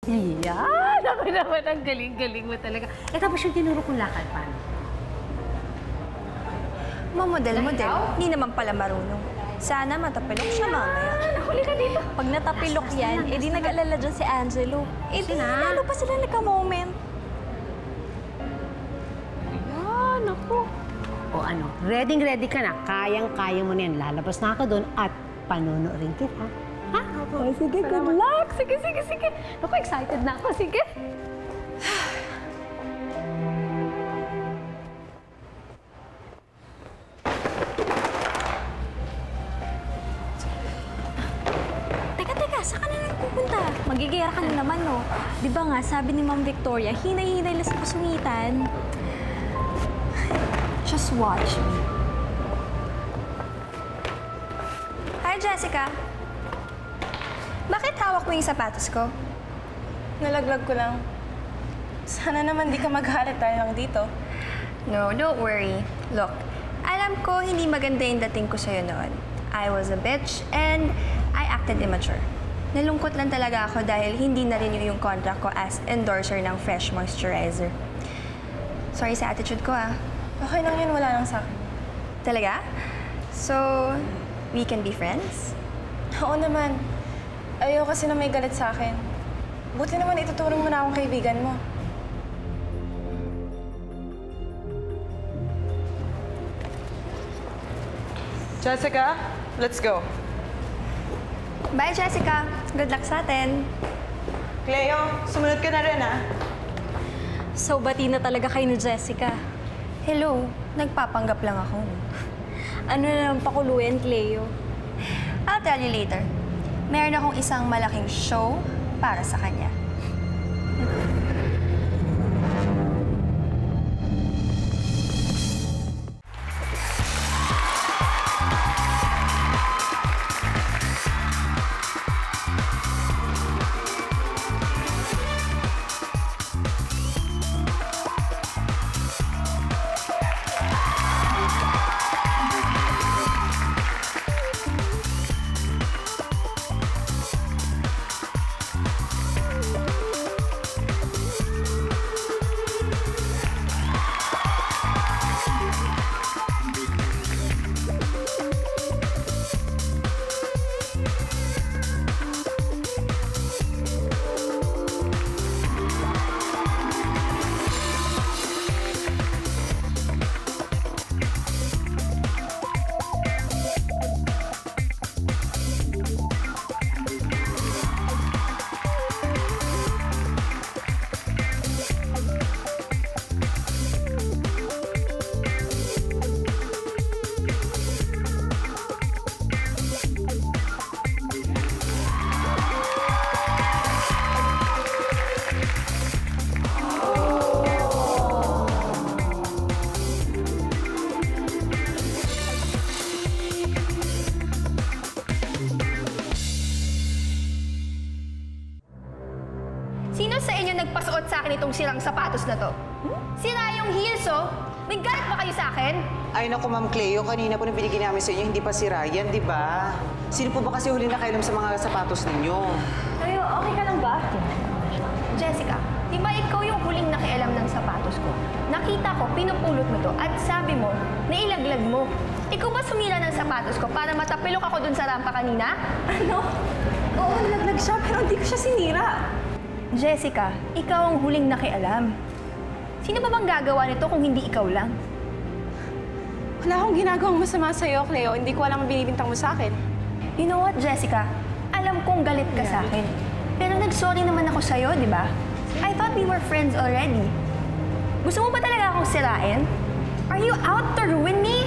Yan! Ako naman, ang galing-galing mo talaga. Eh, tapos yung tinuro kong lakad, paano? Mamodel-model. Hindi naman pala marunong. Sana matapilok siya mamaya. Nahuli ka dito. Pag natapilok yan, edi nag-alala dyan si Angelo. Edi lalo pa sila nagka-moment. Yan, ako. O ano, ready ka na. Kayang-kaya mo na yan. Lalabas na ako doon at panunurin kita. Ha? O, sige, good luck. Sige. Naku, excited na ako. Sige. Teka, saan ka na lang pupunta? Magigiyara ka na naman, no? Di ba nga, sabi ni Ma'am Victoria, hinay-hinay lang sa kasungitan. Just watch me. Hi, Jessica. Bakit hawak mo yung sapatos ko? Nalaglag ko lang. Sana naman di ka maghalit tayo lang dito. No, don't worry. Look, alam ko hindi maganda yung dating ko sa'yo noon. I was a bitch and I acted immature. Nalungkot lang talaga ako dahil hindi na-renew yung contract ko as endorser ng Fresh Moisturizer. Sorry sa attitude ko, ah. Okay lang yun, wala lang sa akin. Talaga? So, we can be friends? Oo naman. Ayaw kasi na may galit sa akin. Buti naman itutulong mo na akong kaibigan mo. Jessica, let's go. Bye, Jessica. Good luck sa atin. Cleo, sumunod ka na rin, ah. So, bati na talaga kayo ni Jessica. Hello, nagpapanggap lang ako. Ano na lang pakuluyan, Cleo? I'll tell you later. Meron akong isang malaking show para sa kanya. Sino sa inyo nagpasuot sa akin itong sirang sapatos na to? Sira yung heels, oh! May galit ba kayo sa akin? Ay, naku, Ma'am Cleo. Kanina po nang binigyan namin sa inyo, hindi pa si Ryan, di ba? Sino po ba kasi huli na kailam sa mga sapatos ninyo? Kayo, okay ka lang ba? Jessica, di ba ikaw yung huling nakialam ng sapatos ko? Nakita ko, pinupulot mo to, at sabi mo, nailaglag mo. Ikaw ba sumira ng sapatos ko para matapilok ako dun sa rampa kanina? Ano? Oo, nalaglag siya, pero hindi ko siya sinira. Jessica, ikaw ang huling nakialam. Sino ba bang gagawa nito kung hindi ikaw lang? Wala akong ginagawang masama sa'yo, Cleo. Hindi ko alam ang binibintang mo sa akin. You know what, Jessica? Alam kong galit ka sa akin. Pero nag-sorry naman ako sa'yo, di ba? I thought we were friends already. Gusto mo ba talaga akong sirain? Are you out to ruin me?